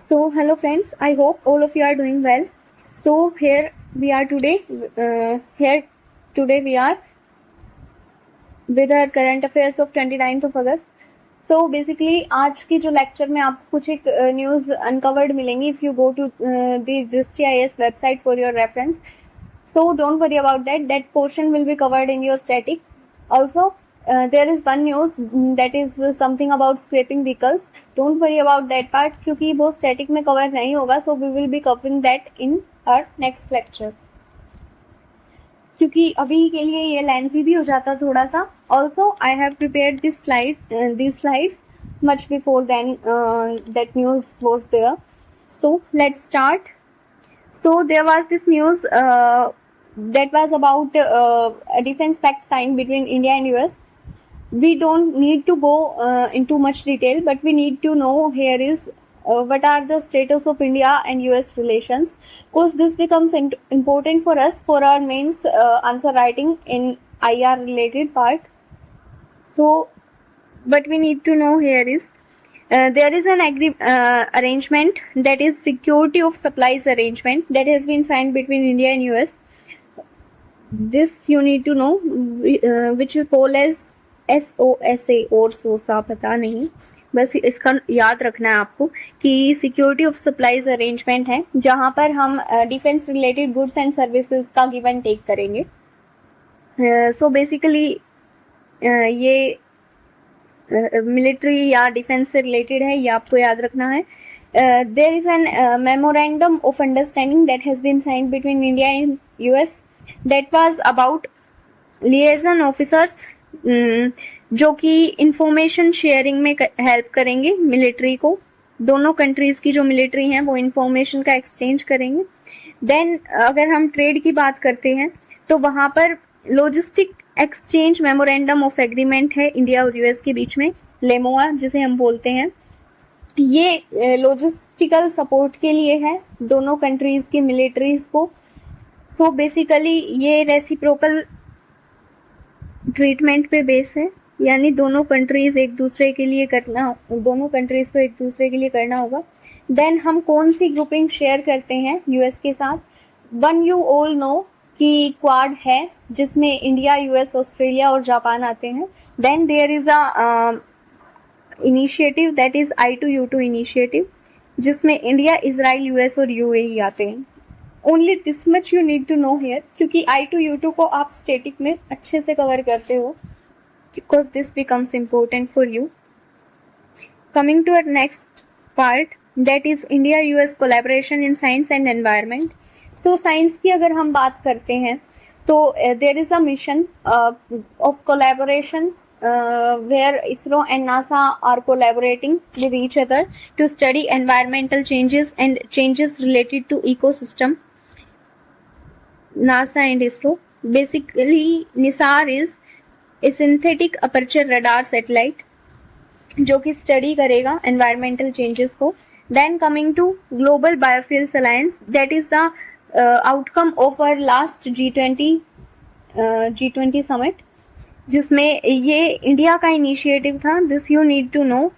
So, hello friends. I hope all of you are doing well. So, here we are today. Today we are with our current affairs of 29th of August. So basically आज की जो lecture में आपको कुछ एक news uncovered मिलेंगी if you go to the Drishti IAS website for your reference. So don't worry about that. That portion will be covered in your static. Also, there is one news that is something about scraping vehicles. Don't worry about that part क्योंकि वो static में cover नहीं होगा. So we will be covering that in our next lecture. क्योंकि अभी के लिए ये लेंथी भी हो जाता थोड़ा सा. Also, I have prepared these slides much before then that news was there. So let's start. So there was this news that was about a defense pact signed between India and US. We don't need to go into much detail, but we need to know here is what are the status of India and US relations, because this becomes important for us for our mains answer writing in IR related part. So what we need to know here is there is an arrangement, that is security of supplies arrangement, that has been signed between India and US. This you need to know, which we call as SOSA और SOSA, पता नहीं, बस इसका याद रखना है आपको कि सिक्योरिटी ऑफ सप्लाईज अरेंजमेंट है जहां पर हम defence related goods and services का गिव एंड टेक करेंगे. सो बेसिकली ये मिलिट्री या डिफेंस से रिलेटेड है, ये आपको याद रखना है. There is an memorandum of understanding that has been signed between India and US, that was about liaison officers जो कि इंफॉर्मेशन शेयरिंग में हेल्प करेंगे मिलिट्री को. दोनों कंट्रीज की जो मिलिट्री हैं वो इंफॉर्मेशन का एक्सचेंज करेंगे. देन अगर हम ट्रेड की बात करते हैं तो वहां पर logistic exchange memorandum of agreement है इंडिया और यूएस के बीच में, लेमोआ जिसे हम बोलते हैं. ये लॉजिस्टिकल सपोर्ट के लिए है दोनों कंट्रीज की मिलिट्रीज को. सो बेसिकली ये रेसिप्रोकल ट्रीटमेंट पे बेस है, यानी दोनों कंट्रीज एक दूसरे के लिए दोनों कंट्रीज को एक दूसरे के लिए करना होगा. देन हम कौन सी ग्रुपिंग शेयर करते हैं यूएस के साथ. वन यू ऑल नो कि क्वाड है जिसमें इंडिया, यूएस, ऑस्ट्रेलिया और जापान आते हैं. Then there is a initiative that is I2U2 initiative जिसमें इंडिया, इजराइल, यूएस और यूएई आते हैं. Only this much you need to know here, क्योंकि I2U2 को आप स्टैटिक में अच्छे से कवर करते हो, because this becomes important for you. Coming to our next part, that is India US collaboration in science and environment. So science की अगर हम बात करते हैं तो there is a mission of collaboration where ISRO and NASA are collaborating with each other to study environmental changes and changes related to ecosystem. NASA and ISRO. Basically, NISAR is a synthetic aperture radar satellite जो कि study करेगा environmental changes को. Then coming to Global Biofuels Alliance, that is the outcome of our last G20 summit, जिसमें ये India का initiative था. This you need to know,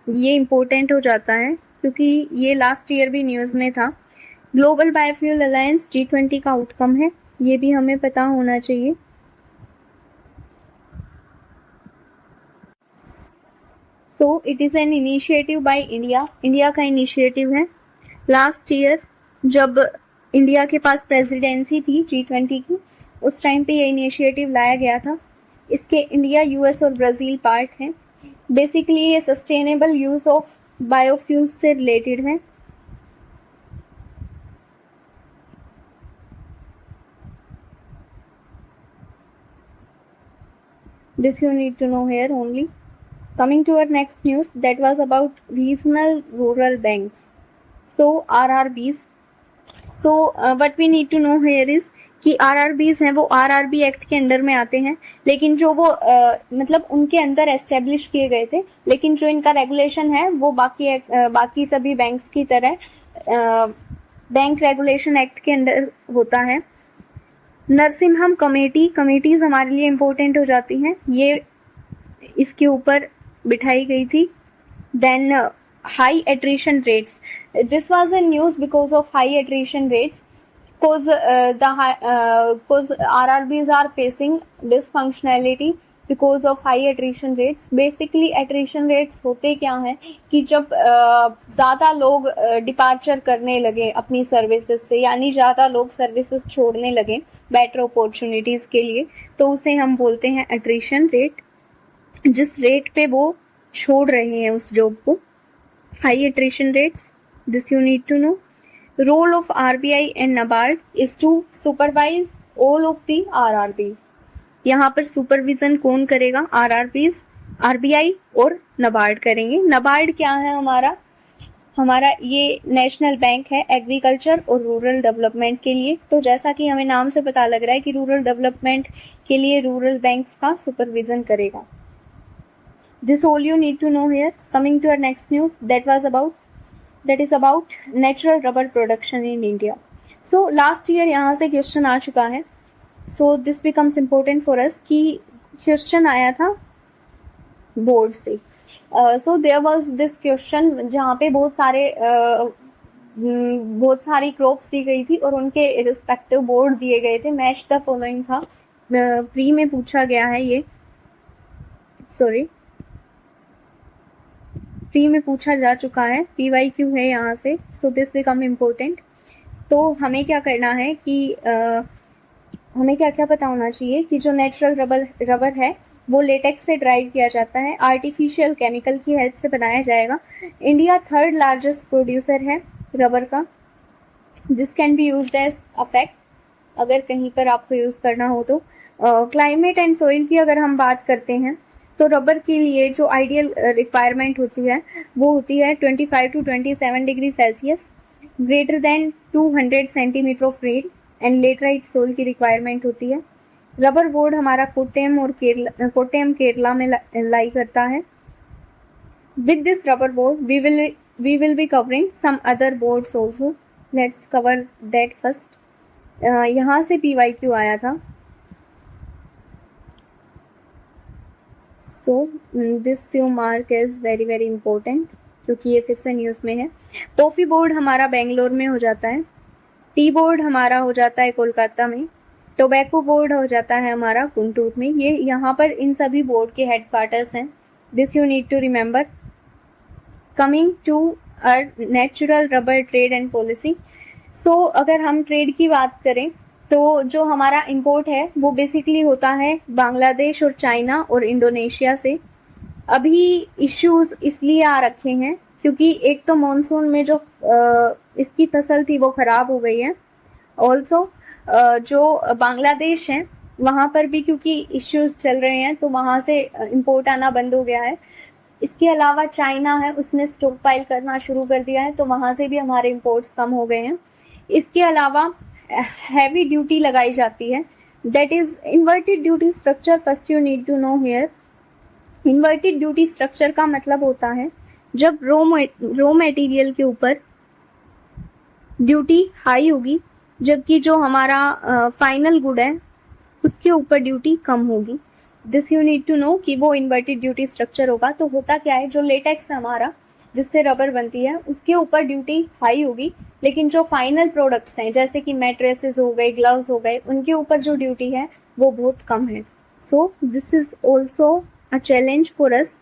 ये important हो जाता है क्योंकि ये लास्ट ईयर भी न्यूज में था. ग्लोबल बायोफ्यूल अलायंस G20 का आउटकम है, ये भी हमें पता होना चाहिए. So it is an initiative by India. India का इनिशिएटिव है. लास्ट ईयर जब इंडिया के पास प्रेसिडेंसी थी G20 की, उस टाइम पे ये इनिशिएटिव लाया गया था. इसके इंडिया, यूएस और ब्राजील पार्ट हैं. बेसिकली ये सस्टेनेबल यूज ऑफ बायोफ्यूल्स से रिलेटेड है. This you need to know here only. Coming to our next news, that was about regional rural banks, so RRBs. So what we need to know here is कि RRBs हैं वो RRB act के under में आते हैं, लेकिन जो वो मतलब उनके अंदर एस्टेब्लिश किए गए थे, लेकिन जो इनका रेगुलेशन है वो बाकी सभी बैंक्स की तरह बैंक रेगुलेशन एक्ट के अंडर होता है. नरसिम्हम कमेटीज हमारे लिए इम्पोर्टेंट हो जाती हैं, ये इसके ऊपर बिठाई गई थी. Then high attrition rates. This was a news because of high attrition rates. Because RRBs are facing dysfunctionality because of high attrition rates. Basically attrition rates होते क्या हैं कि जब ज़्यादा लोग डिपार्चर करने लगे अपनी सर्विसेज से, यानी ज़्यादा लोग सर्विसेज छोड़ने लगे बेटर अपॉर्चुनिटीज़ के लिए, तो उसे हम बोलते हैं attrition rate. जिस रेट पे वो छोड़ रहे हैं उस जॉब को, high attrition rates. This you need to know. Role of RBI and NABARD is to supervise all of the RRBs. यहाँ पर सुपरविजन कौन करेगा? RRBs, RBI और NABARD करेंगे. NABARD क्या है हमारा ये नेशनल बैंक है एग्रीकल्चर और रूरल डेवलपमेंट के लिए. तो जैसा कि हमें नाम से पता लग रहा है कि रूरल डेवलपमेंट के लिए रूरल बैंक्स का सुपरविजन करेगा. This all you need to know here. Coming to our next news, that is about natural rubber production in India. So last year यहाँ से क्वेश्चन आ चुका है. So this becomes important for us कि question आया था board से. So there was this question जहाँ पे बहुत सारी क्रॉप्स दी गई थी और उनके रिस्पेक्टिव बोर्ड दिए गए थे. मैच द फॉलोइंग था. प्री में पूछा गया है ये, प्री में पूछा जा चुका है. PYQ है यहाँ से. So this become important. तो हमें क्या करना है कि हमें क्या क्या पता होना चाहिए कि जो नेचुरल रबर है वो लेटेक्स से ड्राइव किया जाता है, आर्टिफिशियल केमिकल की हेल्प से बनाया जाएगा. इंडिया थर्ड लार्जेस्ट प्रोड्यूसर है रबर का. This can be used as a fact अगर कहीं पर आपको यूज करना हो तो. क्लाइमेट एंड सोइल की अगर हम बात करते हैं तो रबर के लिए जो आइडियल रिक्वायरमेंट होती है वो होती है 25 to 27 degree Celsius, greater than 200 centimetre of rain and laterite soil की रिक्वायरमेंट होती है. रबर बोर्ड हमारा कोट्टयम केरला में लाई करता है. With this rubber board we will be covering some other boards also. Let's cover that first. यहाँ से PYQ आया था. So this you mark is very very important क्योंकि ये फिर से न्यूज में है. कॉफी बोर्ड हमारा बेंगलोर में हो जाता है. टी बोर्ड हमारा हो जाता है कोलकाता में. टोबैको बोर्ड हो जाता है हमारा गुंटूर में. ये यहाँ पर इन सभी बोर्ड के हेडक्वार्टर्स हैं. This you need to remember. Coming to our natural rubber trade and policy. So अगर हम ट्रेड की बात करें तो जो हमारा इंपोर्ट है वो बेसिकली होता है बांग्लादेश और चाइना और इंडोनेशिया से. अभी इश्यूज इसलिए आ रखे हैं क्योंकि एक तो मॉनसून में जो इसकी फसल थी वो खराब हो गई है. ऑल्सो जो बांग्लादेश है वहां पर भी क्योंकि इश्यूज चल रहे हैं तो वहां से इंपोर्ट आना बंद हो गया है. इसके अलावा चाइना है उसने स्टॉक पाइल करना शुरू कर दिया है तो वहां से भी हमारे इंपोर्ट्स कम हो गए हैं. इसके अलावा हैवी ड्यूटी लगाई जाती है. That is inverted duty structure. First you need to know here. Inverted duty structure का मतलब होता है जब रॉ मटेरियल के ऊपर ड्यूटी हाई होगी जबकि जो हमारा फाइनल गुड है उसके ऊपर ड्यूटी कम होगी. This you need to know कि वो इन्वर्टेड ड्यूटी स्ट्रक्चर होगा. तो होता क्या है, जो लेटेक्स है हमारा जिससे रबर बनती है उसके ऊपर ड्यूटी हाई होगी, लेकिन जो फाइनल प्रोडक्ट्स हैं जैसे कि मैट्रेसेस हो गए, ग्लव्स हो गए, उनके ऊपर जो ड्यूटी है वो बहुत कम है. So this is also a challenge for us.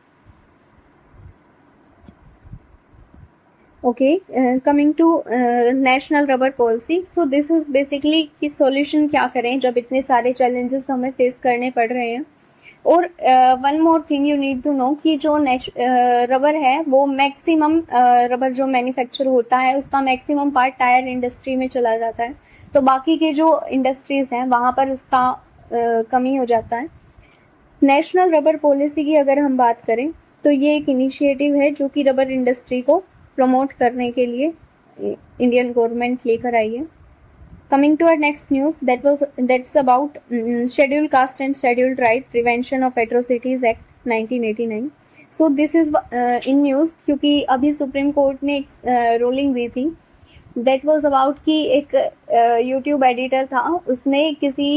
Okay, coming to national rubber policy. So this is basically कि सॉल्यूशन क्या करें जब इतने सारे चैलेंजेस हमें फेस करने पड़ रहे हैं. और one more thing you need to know कि जो रबर है वो मैक्सिमम रबर जो मैन्युफैक्चर होता है उसका मैक्सिमम पार्ट टायर इंडस्ट्री में चला जाता है. तो बाकी के जो इंडस्ट्रीज हैं वहां पर उसका कमी हो जाता है. नेशनल रबर पॉलिसी की अगर हम बात करें तो ये एक इनिशिएटिव है जो कि रबर इंडस्ट्री को प्रमोट करने के लिए इंडियन गवर्नमेंट लेकर आई है. Coming to our next news, that's about Scheduled Caste and Scheduled Tribe Prevention of Atrocities Act 1989. So this is in news क्योंकि अभी सुप्रीम कोर्ट ने एक रूलिंग दी थी. That was about कि एक YouTube एडिटर था, उसने किसी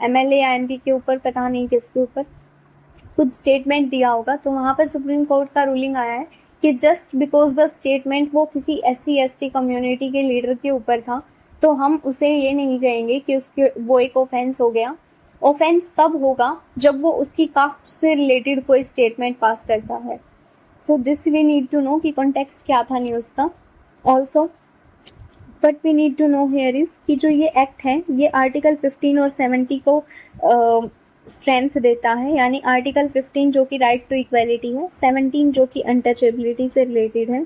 MLA या MP के ऊपर, पता नहीं किसके ऊपर, कुछ स्टेटमेंट दिया होगा. तो वहां पर सुप्रीम कोर्ट का रूलिंग आया है कि जस्ट बिकॉज द स्टेटमेंट वो किसी SC ST कम्युनिटी के लीडर के ऊपर था, तो हम उसे ये नहीं कहेंगे कि उसके वो एक ऑफेंस हो गया। ऑफेंस तब होगा जब वो उसकी कास्ट से रिलेटेड कोई स्टेटमेंट पास करता है। So this we need to know कि कॉन्टेक्स्ट क्या था न्यूज़ का। Also but we need to know here is कि जो ये एक्ट है ये आर्टिकल 15 और 70 को स्ट्रेंथ देता है, यानी आर्टिकल 15 जो कि राइट टू इक्वेलिटी है, 17 जो कि अनटचेबिलिटी से रिलेटेड है।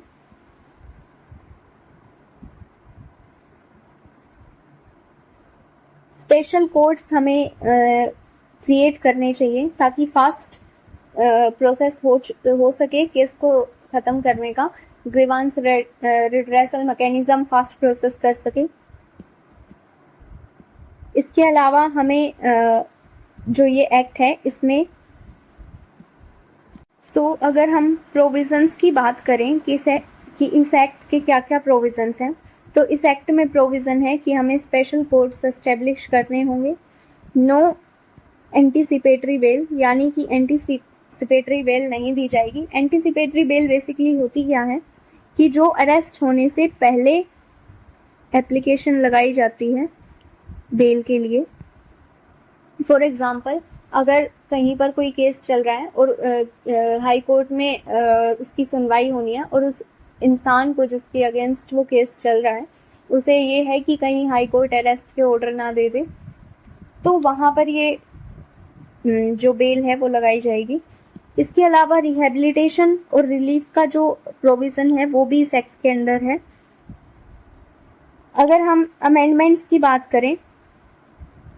स्पेशल कोर्ट्स हमें क्रिएट करने चाहिए ताकि फास्ट प्रोसेस हो सके केस को खत्म करने का, grievance redressal mechanism fast process कर सके। इसके अलावा हमें जो ये एक्ट है इसमें तो अगर हम प्रोविजंस की बात करें कि इस एक्ट के क्या क्या प्रोविजंस हैं, तो इस एक्ट में प्रोविजन है कि हमें स्पेशल कोर्ट्स एस्टेब्लिश करने होंगे। नो एंटीसिपेटरी बेल, यानी कि एंटीसिपेटरी बेल नहीं दी जाएगी। एंटीसिपेटरी बेल बेसिकली होती क्या है कि जो अरेस्ट होने से पहले एप्लीकेशन लगाई जाती है बेल के लिए। फॉर एग्जाम्पल, अगर कहीं पर कोई केस चल रहा है और हाई कोर्ट में उसकी सुनवाई होनी है और उस इंसान को जिसके अगेंस्ट वो केस चल रहा है उसे ये है कि कहीं हाई कोर्ट अरेस्ट के ऑर्डर ना दे दे, तो वहां पर ये जो बेल है वो लगाई जाएगी। इसके अलावा रिहेबिलिटेशन और रिलीफ का जो प्रोविजन है वो भी इस एक्ट के अंदर है। अगर हम अमेंडमेंट्स की बात करें,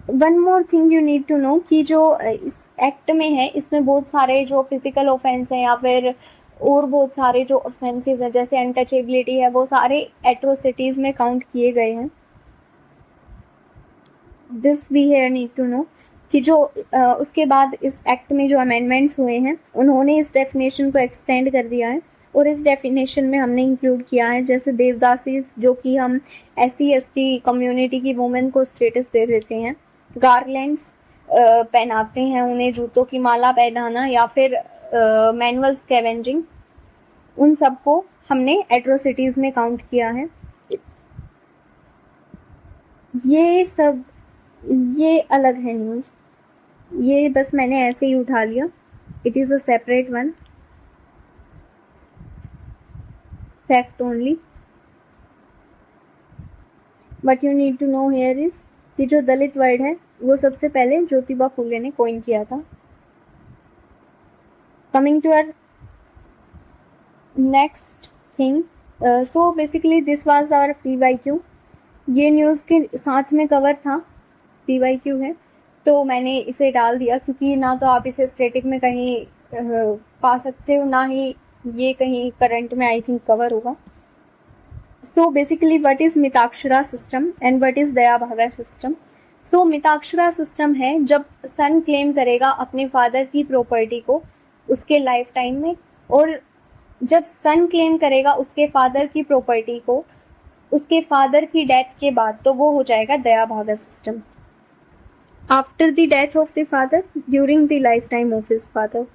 one more thing you need to know कि जो इस एक्ट में है इसमें बहुत सारे जो फिजिकल ऑफेंस है या फिर और बहुत सारे जो ऑफेंसेस हैं जैसे अनटचेबिलिटी है, वो सारे एट्रोसिटीज में काउंट किए गए हैं। This we here need to know कि जो उसके बाद इस एक्ट में जो अमेंडमेंट्स हुए हैं उन्होंने इस डेफिनेशन को एक्सटेंड कर दिया है और इस डेफिनेशन में हमने इंक्लूड किया है जैसे देवदासी, जो कि हम SC ST कम्युनिटी की वुमेन को स्टेटस दे देते हैं, गार्लैंड्स पहनाते हैं उन्हें, जूतों की माला पहनाना या फिर मैनुअल स्कैवेंजिंग, उन सबको हमने एट्रोसिटीज में काउंट किया है। ये सब ये अलग है न्यूज़, ये बस मैंने ऐसे ही उठा लिया। It is a separate one, fact only. But you need to know here is कि जो दलित वर्ड है वो सबसे पहले ज्योतिबा फुले ने कॉइन किया था। Coming to our next thing, so basically this was our PYQ। ये न्यूज़ के साथ में कवर था, PYQ है, तो मैंने इसे डाल दिया क्योंकि ना तो आप इसे स्टैटिक में कहीं पा सकते हो, ना ही ये कहीं करंट में आई थिंक कवर होगा। So basically what is Mitakshara system and what is Daya भागा सिस्टम। सो मिताक्षरा सिस्टम है जब सन क्लेम करेगा अपने फादर की प्रॉपर्टी को उसके लाइफ टाइम में, और जब सन क्लेम करेगा उसके फादर की प्रॉपर्टी को उसके फादर की डेथ के बाद, तो वो हो जाएगा दया भागा system. After the death of the father, during the lifetime of his father,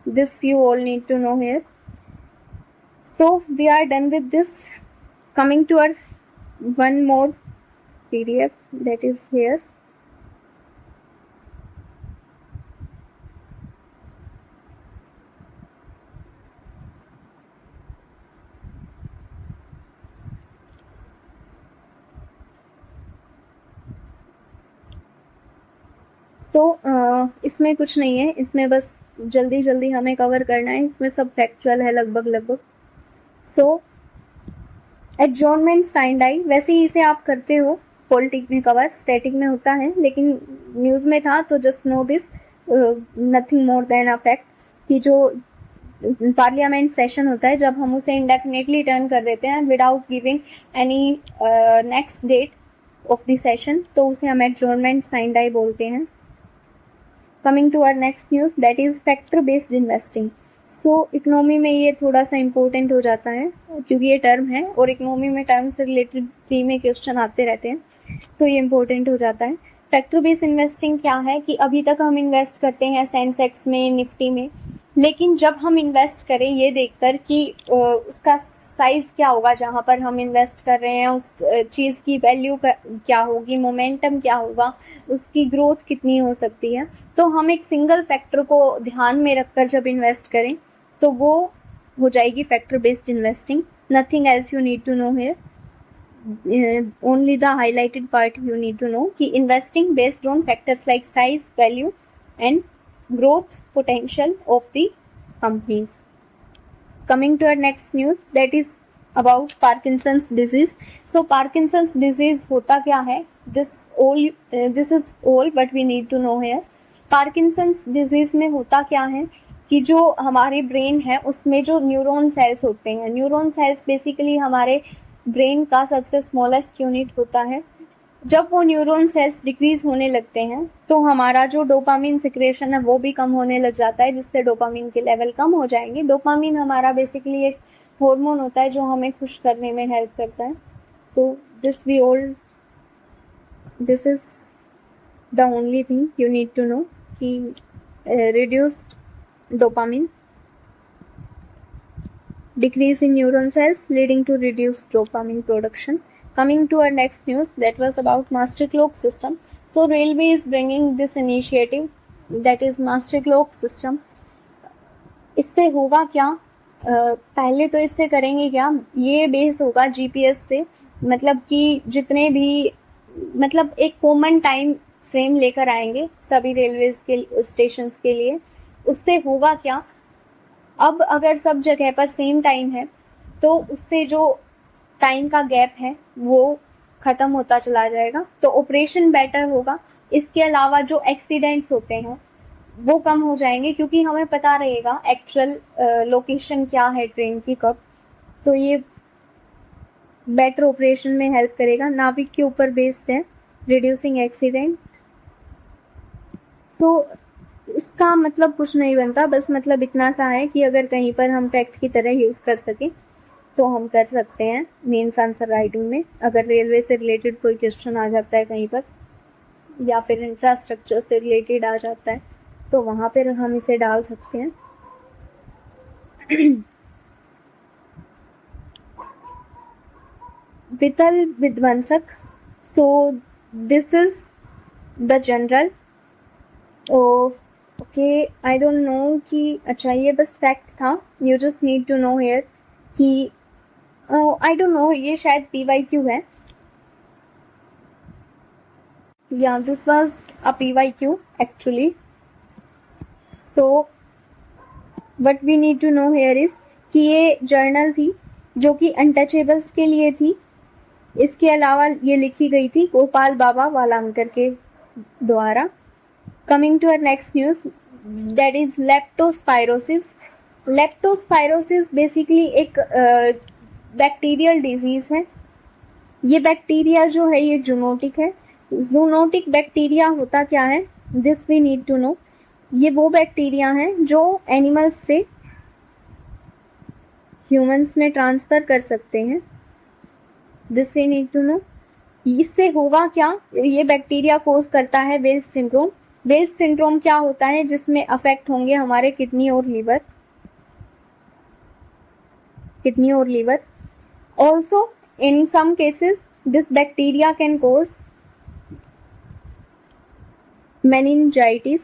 this you all need to know here. So we are done with this. Coming to our one more PDF that is here. इसमें कुछ नहीं है, इसमें बस जल्दी जल्दी हमें cover करना है, इसमें सब फैक्चुअल है लगभग। एडजॉर्नमेंट साइन डाई, वैसे ही इसे आप करते हो पॉलिटिक में कवर, स्टैटिक में होता है लेकिन न्यूज में था, तो just know this, nothing more than a fact कि जो पार्लियामेंट सेशन होता है जब हम उसे इंडेफिनेटली टर्न कर देते हैं without giving any next date of the session, तो उसे हम एडजॉर्नमेंट साइन डाई बोलते हैं। Coming to our next news that is factor based investing. So economy में ये थोड़ा सा इम्पोर्टेंट हो जाता है क्योंकि ये टर्म है और इकोनॉमी में टर्म से रिलेटेड प्री में क्वेश्चन आते रहते हैं, तो ये इम्पोर्टेंट हो जाता है। फैक्टर बेस्ड इन्वेस्टिंग क्या है कि अभी तक हम इन्वेस्ट करते हैं सेंसेक्स में, निफ्टी में, लेकिन जब हम इन्वेस्ट करें ये देखकर कि उसका साइज क्या होगा जहां पर हम इन्वेस्ट कर रहे हैं, उस चीज की वैल्यू क्या होगी, मोमेंटम क्या होगा, उसकी ग्रोथ कितनी हो सकती है, तो हम एक सिंगल फैक्टर को ध्यान में रखकर जब इन्वेस्ट करें तो वो हो जाएगी factor based investing. Nothing else you need to know here, only the highlighted part you need to know कि investing based on factors like size, value and growth potential of the companies. Coming to our next news, that is about Parkinson's disease. So Parkinson's disease होता क्या है? This is all but we need to know here. Parkinson's disease में होता क्या है कि जो हमारे ब्रेन है उसमें जो न्यूरॉन सेल्स होते हैं, न्यूरॉन सेल्स बेसिकली हमारे ब्रेन का सबसे स्मॉलेस्ट यूनिट होता है. जब वो न्यूरॉन सेल्स डिक्रीज होने लगते हैं तो हमारा जो डोपामिन सिक्रेशन है वो भी कम होने लग जाता है, जिससे डोपामिन के लेवल कम हो जाएंगे. डोपामिन हमारा बेसिकली एक हार्मोन होता है जो हमें खुश करने में हेल्प करता है. So this is the only thing you need to know कि reduced dopamine, decrease in neuron cells leading to reduced dopamine production. Coming to our next news, that was about master clock system. So railway is bringing this initiative, that is master clock system. इससे होगा क्या? पहले तो इससे करेंगे क्या, ये base होगा जीपीएस से, मतलब कि जितने भी मतलब एक कॉमन टाइम फ्रेम लेकर आएंगे सभी रेलवे के स्टेशन के लिए. उससे होगा क्या, अब अगर सब जगह पर सेम टाइम है तो उससे जो टाइम का गैप है वो खत्म होता चला जाएगा, तो ऑपरेशन बेटर होगा. इसके अलावा जो एक्सीडेंट्स होते हैं वो कम हो जाएंगे क्योंकि हमें पता रहेगा एक्चुअल लोकेशन क्या है ट्रेन की कब, तो ये बेटर ऑपरेशन में हेल्प करेगा. नाविक के ऊपर बेस्ड है, रिड्यूसिंग एक्सीडेंट. सो इसका मतलब कुछ नहीं बनता, बस मतलब इतना सा है कि अगर कहीं पर हम फैक्ट की तरह यूज कर सके तो हम कर सकते हैं मेंस आंसर राइटिंग में. अगर रेलवे से रिलेटेड कोई क्वेश्चन आ जाता है कहीं पर या फिर इंफ्रास्ट्रक्चर से रिलेटेड आ जाता है तो वहां पर हम इसे डाल सकते हैं. वितल विध्वंसक. So this is the general. Okay, I don't know कि अच्छा ये बस फैक्ट था. You just need to know here कि आई डोंट नो, ये शायद PYQ है. या this was a PYQ actually. So what we need to know here is कि ये जर्नल थी जो कि अनटचेबल्स के लिए थी. इसके अलावा ये लिखी गई थी गोपाल बाबा वालांकर के द्वारा. Coming to our next news, that is leptospirosis. Leptospirosis basically एक बैक्टीरियल डिजीज है. ये बैक्टीरिया जो है ये जूनोटिक है. जूनोटिक बैक्टीरिया होता क्या है, this we need to know. ये वो बैक्टीरिया है जो एनिमल्स से ह्यूमंस में ट्रांसफर कर सकते हैं. This we need to know. इससे होगा क्या, ये बैक्टीरिया कोज करता है वेल्स सिंड्रोम. वेल्स सिंड्रोम क्या होता है, जिसमें अफेक्ट होंगे हमारे किडनी और liver. Also in some cases this bacteria can cause meningitis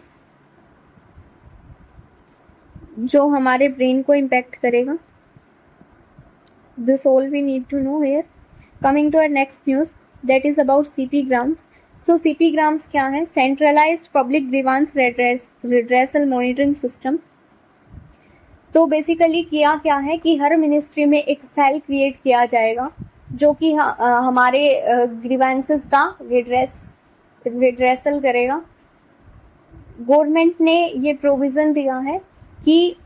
जो हमारे ब्रेन को इम्पैक्ट करेगा. This all we need to know here. Coming to our next news, that is about CP grams. So CP grams क्या है, centralised public grievance redressal monitoring system. तो basically किया क्या है कि हर मिनिस्ट्री में एक सेल क्रिएट किया जाएगा जो कि हमारे ग्रीवांसेस का रिड्रेसल करेगा. गवर्नमेंट ने ये प्रोविजन दिया है कि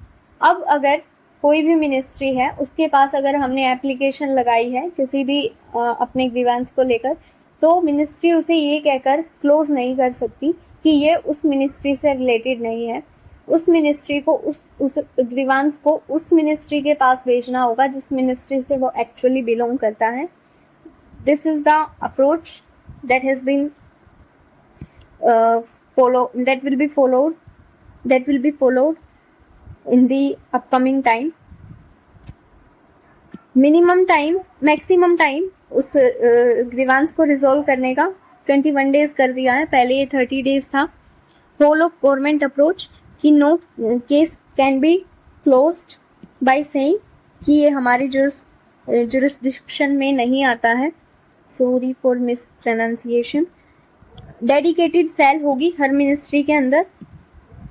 अब अगर कोई भी मिनिस्ट्री है उसके पास अगर हमने एप्लीकेशन लगाई है किसी भी अपने ग्रीवांस को लेकर, तो मिनिस्ट्री उसे ये कहकर क्लोज नहीं कर सकती कि ये उस मिनिस्ट्री से रिलेटेड नहीं है. उस मिनिस्ट्री को उस ग्रीवांस को उस मिनिस्ट्री के पास भेजना होगा जिस मिनिस्ट्री से वो एक्चुअली बिलोंग करता है. This is the approach that has been that will be followed. in the upcoming time. Minimum time, maximum time उस ग्रीवांस को रिजोल्व करने का 21 डेज कर दिया है, पहले ये 30 डेज था. होल ऑफ गवर्नमेंट अप्रोच कि no case can be closed by saying कि ये हमारी जुरिस्डिक्शन में नहीं आता है. Sorry for mispronunciation. Dedicated cell होगी हर मिनिस्ट्री के अंदर.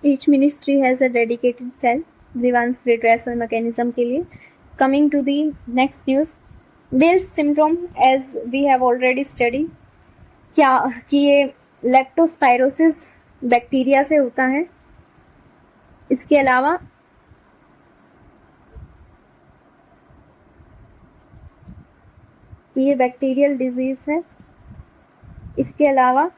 Each ministry has a dedicated cell grievance redressal mechanism के लिए. Coming to the next news, Bell's syndrome as we have already study, क्या कि ये लेप्टोस्पायरोसिस बैक्टीरिया से होता है. इसके अलावा ये बैक्टीरियल डिजीज है. इसके अलावा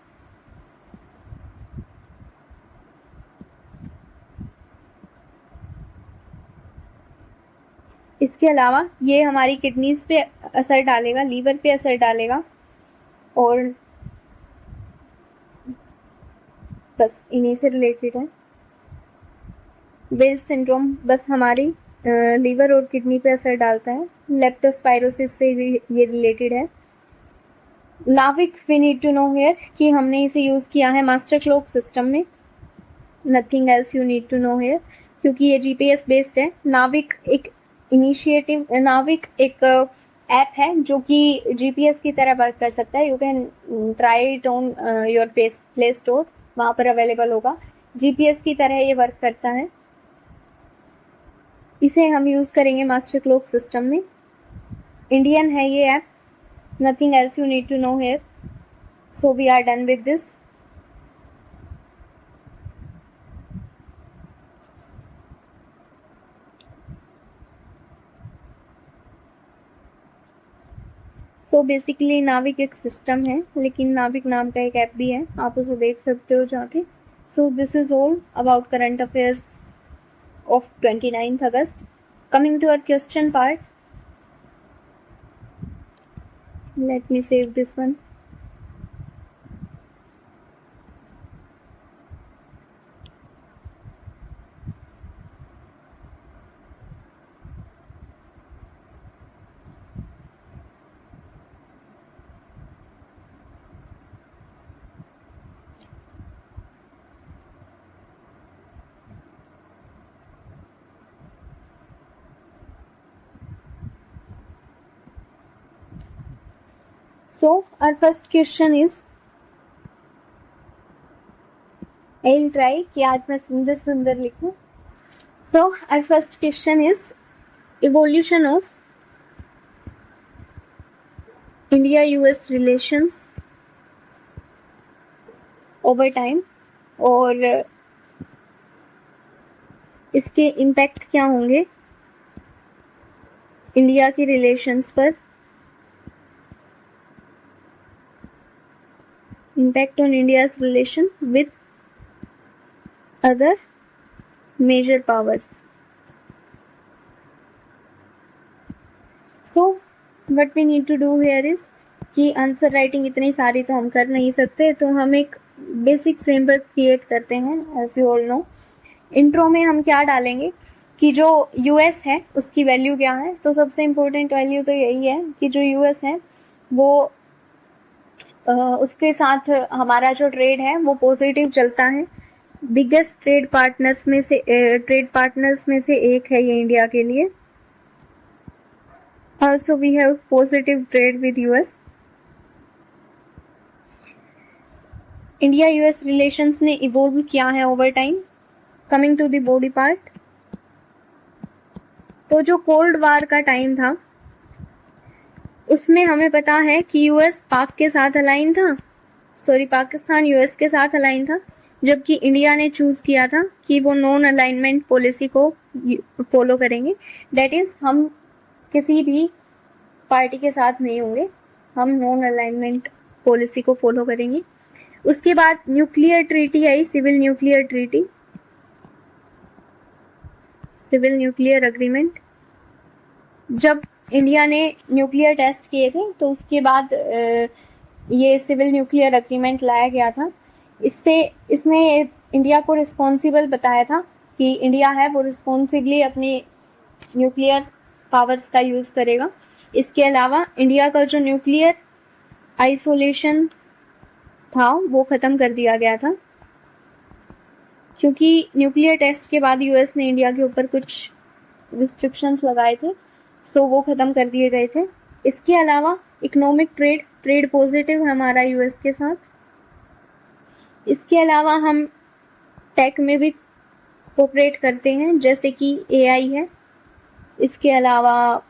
ये हमारी किडनीज पे असर डालेगा, लीवर पे असर डालेगा, और बस इन्हीं से रिलेटेड है. बेल्स सिंड्रोम बस हमारी लीवर और किडनी पे असर डालता है. लेप्टोस्पायरोसिस से ये रिलेटेड है. NavIC we need to know here कि हमने इसे यूज किया है मास्टर क्लॉक सिस्टम में. Nothing else you need to know here, क्योंकि ये जीपीएस बेस्ड है. नाविक एक ऐप है जो कि जीपीएस की तरह वर्क कर सकता है. You can try it on your play store, वहां पर अवेलेबल होगा. जीपीएस की तरह ये वर्क करता है. इसे हम यूज करेंगे मास्टर क्लॉक सिस्टम में. इंडियन है ये app. Nothing else you need to know here. So we are done with this. So basically NavIC एक सिस्टम है, लेकिन नाविक नाम का एक ऐप भी है, आप उसे देख सकते हो जाके. So this is all about current affairs of 29th August. Coming to our question part, let me save this one. So our first question is, I'll try कि आज मैं सुंदर लिखूं. So our first question is evolution of India-US relations over time, और इसके impact क्या होंगे India की रिलेशंस पर. Impact on India's relation with other major powers. So what we need to do here is कि आंसर राइटिंग इतनी सारी तो हम कर नहीं सकते, तो हम एक बेसिक फ्रेमवर्क क्रिएट करते हैं. As you all know, intro में हम क्या डालेंगे कि जो यूएस है उसकी वैल्यू क्या है. तो सबसे इम्पोर्टेंट वैल्यू तो यही है कि जो यूएस है वो उसके साथ हमारा जो ट्रेड है वो पॉजिटिव चलता है. बिगेस्ट ट्रेड पार्टनर्स में से एक है ये इंडिया के लिए. Also we have positive trade with US. India US relations ने इवॉल्व किया है over time. Coming to the body part, तो जो कोल्ड वार का टाइम था उसमें हमें पता है कि यूएस पाक के साथ अलाइन था, पाकिस्तान यूएस के साथ अलाइन था, जबकि इंडिया ने चूज किया था कि वो नॉन अलाइनमेंट पॉलिसी को फॉलो करेंगे. दैट इज हम किसी भी पार्टी के साथ नहीं होंगे, हम नॉन अलाइनमेंट पॉलिसी को फॉलो करेंगे. उसके बाद न्यूक्लियर ट्रीटी आई, सिविल न्यूक्लियर अग्रीमेंट. जब इंडिया ने न्यूक्लियर टेस्ट किए थे तो उसके बाद ये सिविल न्यूक्लियर अग्रीमेंट लाया गया था. इसने इंडिया को रिस्पॉन्सिबल बताया था कि इंडिया है वो रिस्पॉन्सिबली अपनी न्यूक्लियर पावर्स का यूज करेगा। इसके अलावा इंडिया का जो न्यूक्लियर आइसोलेशन था वो खत्म कर दिया गया था, क्योंकि न्यूक्लियर टेस्ट के बाद यूएस ने इंडिया के ऊपर कुछ रिस्ट्रिक्शंस लगाए थे, सो वो खत्म कर दिए गए थे। इसके अलावा इकोनॉमिक ट्रेड पॉजिटिव है हमारा यूएस के साथ। इसके अलावा हम टेक में भी कोऑपरेट करते हैं, जैसे कि एआई है। इसके अलावा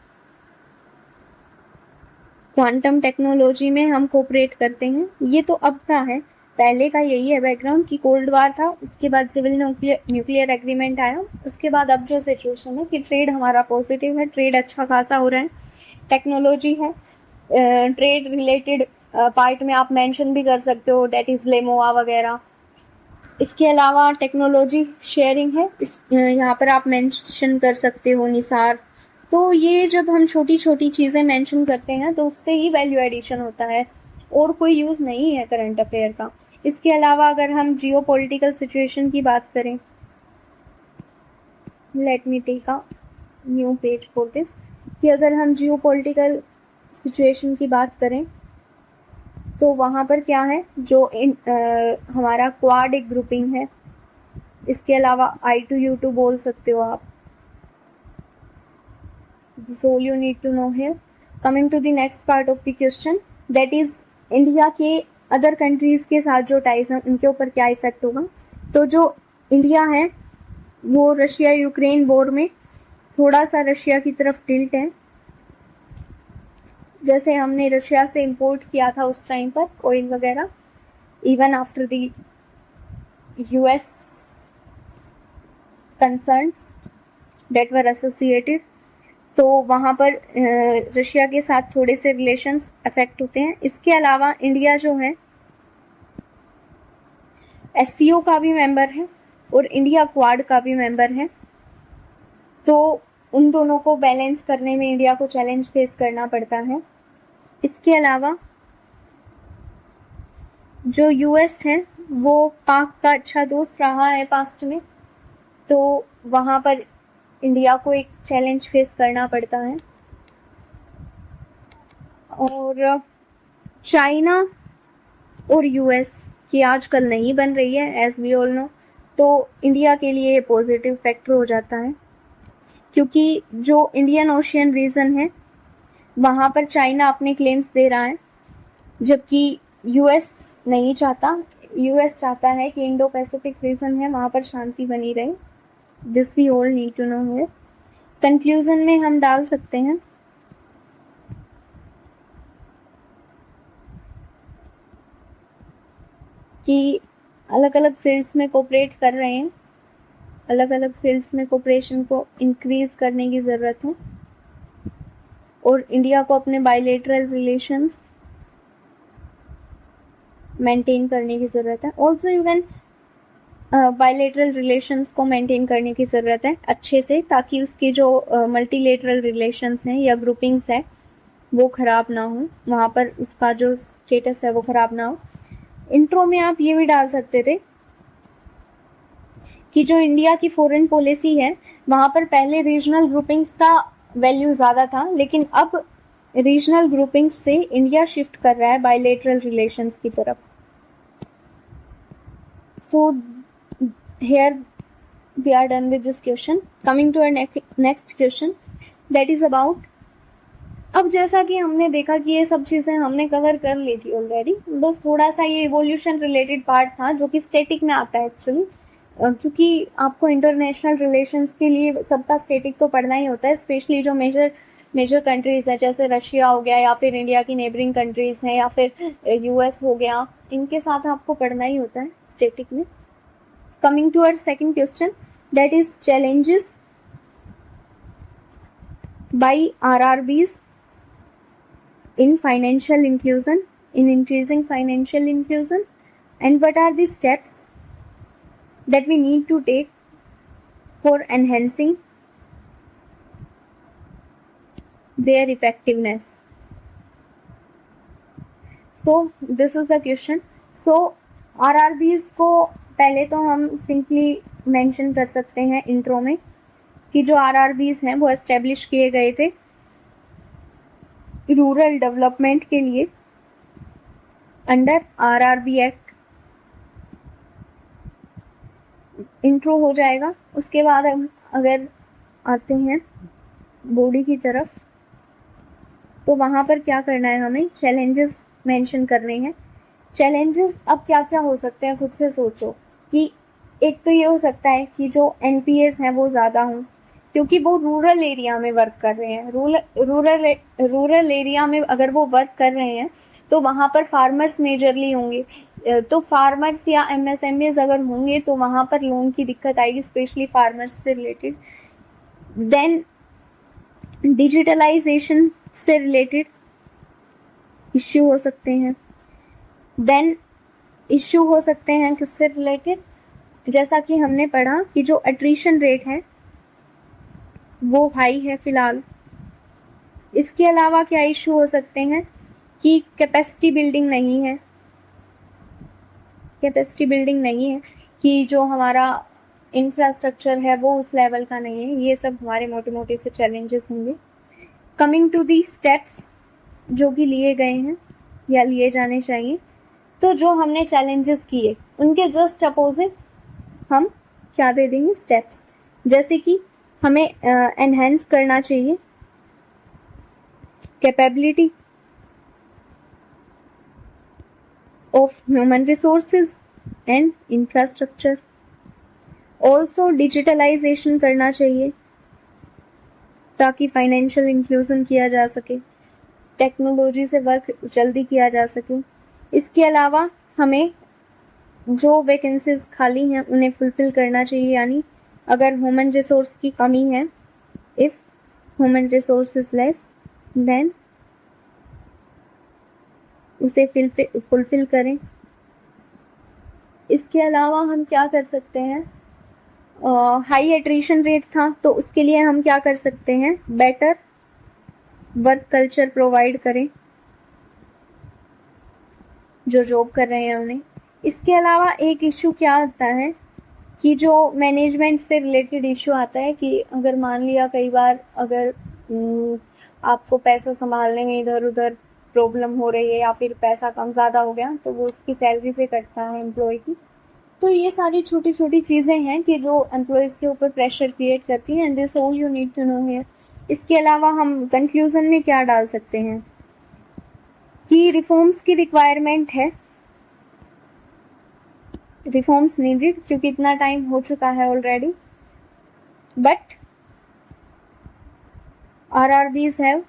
क्वांटम टेक्नोलॉजी में हम कोऑपरेट करते हैं। ये तो अब का है, पहले का यही है बैकग्राउंड कि कोल्ड वार था, उसके बाद सिविल न्यूक्लियर एग्रीमेंट आया, उसके बाद अब जो सिचुएशन है कि ट्रेड हमारा पॉजिटिव है, ट्रेड अच्छा खासा हो रहा है। टेक्नोलॉजी है, ट्रेड रिलेटेड पार्ट में आप मेंशन भी कर सकते हो, डेट इज लेमोआ वगैरह। इसके अलावा टेक्नोलॉजी शेयरिंग है, यहाँ पर आप मेंशन कर सकते हो निसार। तो ये जब हम छोटी छोटी चीजें मेंशन करते हैं तो उससे ही वैल्यू एडिशन होता है, और कोई यूज नहीं है करंट अफेयर का। इसके अलावा अगर हम जियो पॉलिटिकल सिचुएशन की बात करें, let me take a new page for this, कि अगर हम जियो पॉलिटिकल सिचुएशन की बात करें तो वहाँ पर क्या है, जो हमारा क्वाड एक ग्रुपिंग है। इसके अलावा I2U2 बोल सकते हो आप। This all you need to know here. Coming to the next part of the question, that is India के अदर कंट्रीज के साथ जो टाइज हैं उनके ऊपर क्या इफेक्ट होगा। तो जो इंडिया है वो रशिया यूक्रेन वॉर में थोड़ा सा रशिया की तरफ टिल्ट है। जैसे हमने रशिया से इंपोर्ट किया था उस टाइम पर ऑयल वगैरह, even after the US concerns that were associated, तो वहाँ पर रशिया के साथ थोड़े से रिलेशंस अफेक्ट होते हैं। इसके अलावा इंडिया जो है एससीओ का भी मेंबर है और इंडिया क्वाड का भी मेंबर है, तो उन दोनों को बैलेंस करने में इंडिया को चैलेंज फेस करना पड़ता है। इसके अलावा जो यूएस है वो पाक का अच्छा दोस्त रहा है पास्ट में, तो वहाँ पर इंडिया को एक चैलेंज फेस करना पड़ता है। और चाइना और यूएस की आजकल नहीं बन रही है एज वी ऑल नो, तो इंडिया के लिए पॉजिटिव फैक्टर हो जाता है, क्योंकि जो इंडियन ओशियन रीजन है वहाँ पर चाइना अपने क्लेम्स दे रहा है, जबकि यूएस नहीं चाहता। यूएस चाहता है कि इंडो पैसिफिक रीजन है वहाँ पर शांति बनी रहे। This we all need to know here. Conclusion में हम डाल सकते हैं कि अलग अलग फील्ड्स में कोऑपरेट कर रहे हैं, अलग अलग फील्ड्स में कोऑपरेशन को इंक्रीज करने की ज़रूरत है, और इंडिया को अपने बायलैटरल रिलेशंस मेंटेन करने की ज़रूरत है। Also you can bilateral relations को मेंटेन करने की ज़रूरत है अच्छे से, ताकि उसकी जो मल्टीलेटरल रिलेशंस हैं या ग्रुपिंग्स है वो ख़राब ना हो, वहाँ पर उसका जो स्टेटस है वो ख़राब ना हो। इंट्रो में आप ये भी डाल सकते थे कि जो इंडिया की फॉरेन पॉलिसी है वहाँ पर पहले रीजनल ग्रुपिंग्स का वैल्यू ज़्यादा था, लेकिन अब रीजनल ग्रुपिंग्स से इंडिया शिफ्ट कर रहा है बायलैटरल रिलेशंस की तरफ। सो here we are done with this question. Coming to our next question, that is about, अब जैसा कि हमने देखा कि ये सब चीजें हमने कवर कर ली थी ऑलरेडी, बस थोड़ा सा ये इवोल्यूशन रिलेटेड पार्ट था जो कि स्टैटिक में आता है एक्चुअली, क्योंकि आपको इंटरनेशनल रिलेशंस के लिए सबका स्टैटिक तो पढ़ना ही होता है, स्पेशली जो मेजर कंट्रीज है जैसे रशिया हो गया या फिर इंडिया की नेबरिंग कंट्रीज हैं या फिर यूएस हो गया, इनके साथ आपको पढ़ना ही होता है स्टैटिक में। Coming to our second question, that is challenges by RRBs in financial inclusion, in increasing financial inclusion, and what are the steps that we need to take for enhancing their effectiveness. So this is the question. So RRBs को पहले तो हम simply mention कर सकते हैं intro में कि जो आरआरबीज हैं वो एस्टेब्लिश किए गए थे रूरल डेवलपमेंट के लिए अंडर आरआरबी एक्ट। इंट्रो हो जाएगा। उसके बाद अगर आते हैं बॉडी की तरफ, तो वहां पर क्या करना है, हमें चैलेंजेस मेंशन करने हैं। चैलेंजेस अब क्या क्या हो सकते हैं, खुद से सोचो। कि एक तो ये हो सकता है कि जो एनपीएस हैं वो ज़्यादा हों, क्योंकि वो रूरल एरिया में वर्क कर रहे हैं। रूरल एरिया में अगर वो वर्क कर रहे हैं तो वहाँ पर फार्मर्स मेजरली होंगे, तो फार्मर्स या एमएसएमईज अगर होंगे तो वहाँ पर लोन की दिक्कत आएगी, स्पेशली फार्मर्स से रिलेटेड। देन डिजिटलाइजेशन से रिलेटेड इश्यू हो सकते हैं। देन इश्यू हो सकते हैं किससे रिलेटेड, जैसा कि हमने पढ़ा कि जो अट्रीशन रेट है वो हाई है फिलहाल। इसके अलावा क्या इश्यू हो सकते हैं कि कैपेसिटी बिल्डिंग नहीं है, कि जो हमारा इंफ्रास्ट्रक्चर है वो उस लेवल का नहीं है। ये सब हमारे मोटे मोटे से चैलेंजेस होंगे। कमिंग टू दी स्टेप्स जो कि लिए गए हैं या लिए जाने चाहिए, तो जो हमने चैलेंजेस किए उनके जस्ट अपोजिट हम क्या दे देंगे, स्टेप्स। जैसे कि हमें एनहेंस करना चाहिए capability of human resources and infrastructure. Also digitalisation करना चाहिए ताकि फाइनेंशियल इंक्लूजन किया जा सके, टेक्नोलॉजी से वर्क जल्दी किया जा सके। इसके अलावा हमें जो वैकेंसीज खाली हैं उन्हें फुलफिल करना चाहिए, यानी अगर ह्यूमन रिसोर्स की कमी है, if human resource is less, then उसे फुलफिल करें। इसके अलावा हम क्या कर सकते हैं, हाई एट्रिशन रेट था तो उसके लिए हम क्या कर सकते हैं, बेटर वर्क कल्चर प्रोवाइड करें जो जॉब कर रहे हैं उन्हें। इसके अलावा एक इश्यू क्या आता है कि जो मैनेजमेंट से रिलेटेड इश्यू आता है कि अगर मान लिया कई बार अगर आपको पैसा संभालने में इधर उधर प्रॉब्लम हो रही है या फिर पैसा कम ज़्यादा हो गया तो वो उसकी सैलरी से कटता है एम्प्लॉय की। तो ये सारी छोटी छोटी चीज़ें हैं कि जो एम्प्लॉयज़ के ऊपर प्रेशर क्रिएट करती हैं, and this all you need to know here. इसके अलावा हम कंक्लूजन में क्या डाल सकते हैं कि रिफॉर्म्स की रिक्वायरमेंट है, रिफॉर्म्स नीडेड, क्योंकि इतना टाइम हो चुका है already, but RRBs have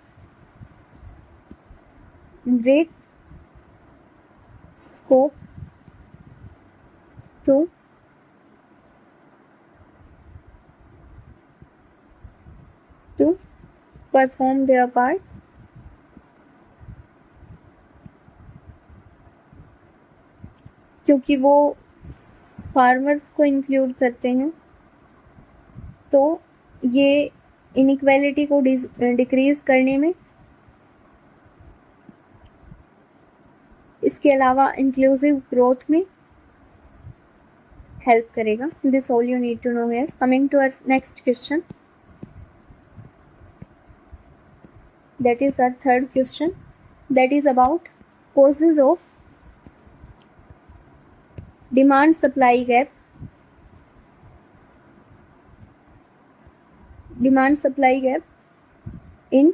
great scope to perform their part, क्योंकि वो फार्मर्स को इंक्लूड करते हैं, तो ये इनइक्वालिटी को डिक्रीज करने में, इसके अलावा इंक्लूसिव ग्रोथ में हेल्प करेगा। This all you need to know here. Coming to our next question, that is our third question, that is about causes of demand supply gap in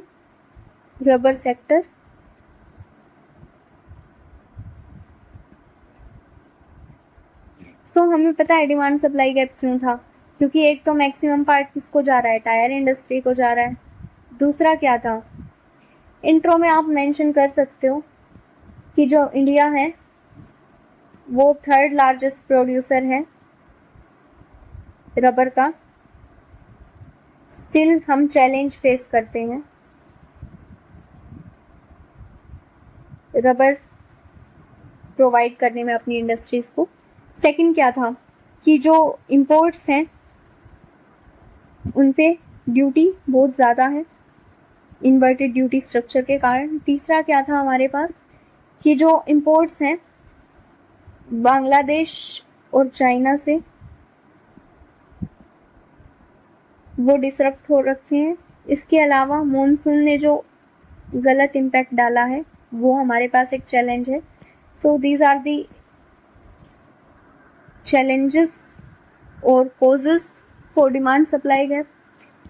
rubber sector। हमें पता है demand supply gap क्यों था, क्योंकि एक तो maximum part किसको जा रहा है, टायर इंडस्ट्री को जा रहा है। दूसरा क्या था, इंट्रो में आप मेंशन कर सकते हो कि जो इंडिया है वो थर्ड लार्जेस्ट प्रोड्यूसर है रबर का, स्टिल हम चैलेंज फेस करते हैं रबर प्रोवाइड करने में अपनी इंडस्ट्रीज को। सेकंड क्या था कि जो इंपोर्ट्स हैं उन पे ड्यूटी बहुत ज़्यादा है इन्वर्टेड ड्यूटी स्ट्रक्चर के कारण। तीसरा क्या था हमारे पास कि जो इंपोर्ट्स हैं बांग्लादेश और चाइना से वो डिसरप्ट हो रखे हैं। इसके अलावा मॉनसून ने जो गलत इम्पैक्ट डाला है वो हमारे पास एक चैलेंज है। So these are the challenges और causes for demand supply gap।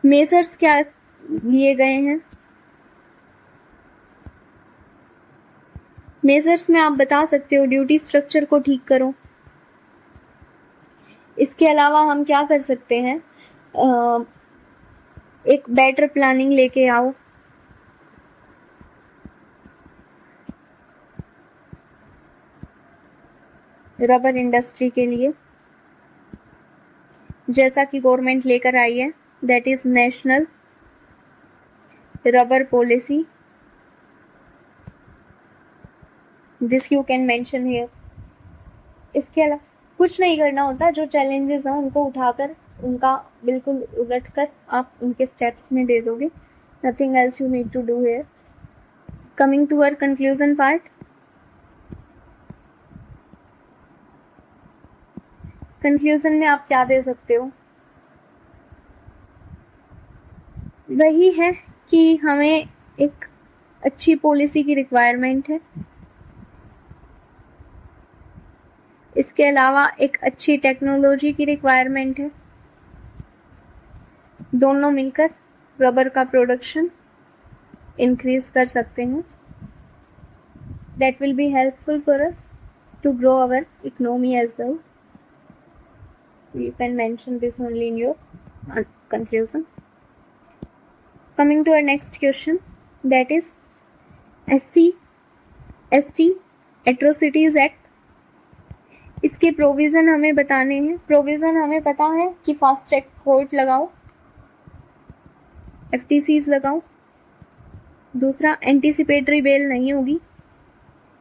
Measures क्या लिए गए हैं? मेजर्स में आप बता सकते हो ड्यूटी स्ट्रक्चर को ठीक करो। इसके अलावा हम क्या कर सकते हैं? एक बेटर प्लानिंग लेके आओ। रबर इंडस्ट्री के लिए जैसा कि गवर्नमेंट लेकर आई है, that is national rubber policy. This you can mention here. इसके अलावा कुछ नहीं करना होता, जो चैलेंजेस हैं उनको उठाकर उनका बिल्कुल उलट कर आप उनके स्टेप्स में दे दोगे। Nothing else you need to do here. Coming to our conclusion part. Conclusion में आप क्या दे सकते हो? वही है कि हमें एक अच्छी पॉलिसी की रिक्वायरमेंट है। इसके अलावा एक अच्छी टेक्नोलॉजी की रिक्वायरमेंट है। दोनों मिलकर रबर का प्रोडक्शन इंक्रीज कर सकते हैं। That will be helpful for us to grow our economy as well. You can mention this only in your conclusion. Coming to our next question, that is ST Atrocities Act। इसके provision हमें बताने हैं। Provision हमें पता है कि fast track court लगाओ, FTCs लगाओ। दूसरा, एंटीसिपेटरी बेल नहीं होगी।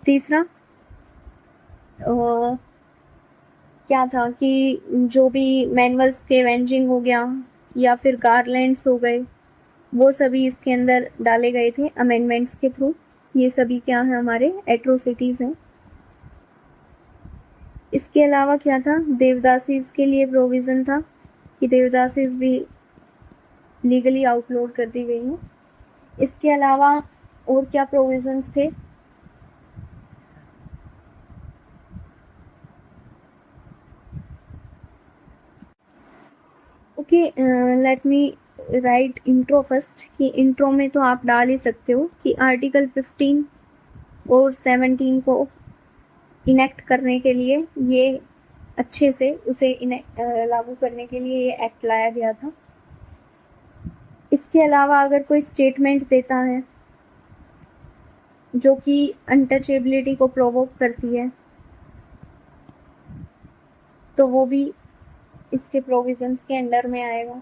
तीसरा क्या था कि जो भी मैनुअल्स के वेंजिंग हो गया या फिर गारलैंड्स हो गए, वो सभी इसके अंदर डाले गए थे अमेंडमेंट्स के थ्रू। ये सभी क्या है? हमारे एट्रोसिटीज हैं। इसके अलावा क्या था? देवदासीज के लिए प्रोविजन था कि देवदासीज भी लीगली आउटलोड कर दी गई हैं। इसके अलावा और क्या प्रोविजंस थे? Okay, let me right intro first. कि इंट्रो में तो आप डाल ही सकते हो कि आर्टिकल 15 और 17 को इनेक्ट करने के लिए, ये अच्छे से उसे लागू करने के लिए ये एक्ट लाया गया था। इसके अलावा अगर कोई स्टेटमेंट देता है जो कि अनटचेबिलिटी को प्रोवोक करती है, तो वो भी इसके प्रोविजंस के अंडर में आएगा।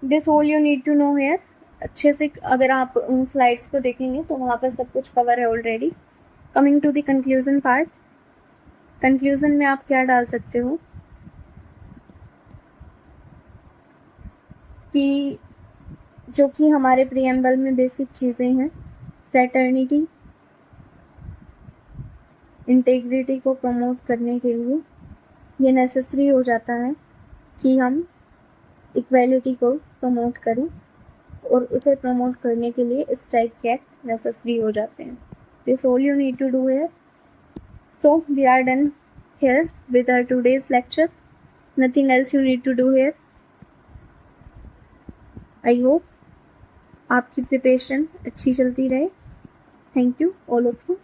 This all you need to know here. अच्छे से अगर आप उन स्लाइड्स को देखेंगे तो वहाँ पर सब कुछ कवर है already. Coming to the conclusion part. Conclusion में आप क्या डाल सकते हो कि जो कि हमारे प्रीएम्बल में बेसिक चीज़ें हैं, फ्रेटर्निटी, इंटेग्रिटी को प्रमोट करने के लिए ये नेसेसरी हो जाता है कि हम इक्वालिटी को प्रमोट करें, और उसे प्रमोट करने के लिए इस टाइप के एक्ट नेसेसरी हो जाते हैं। This all you need to do here. So we are done here with our today's lecture. Nothing else you need to do here. I hope आपकी प्रिपरेशन अच्छी चलती रहे। Thank you all of you.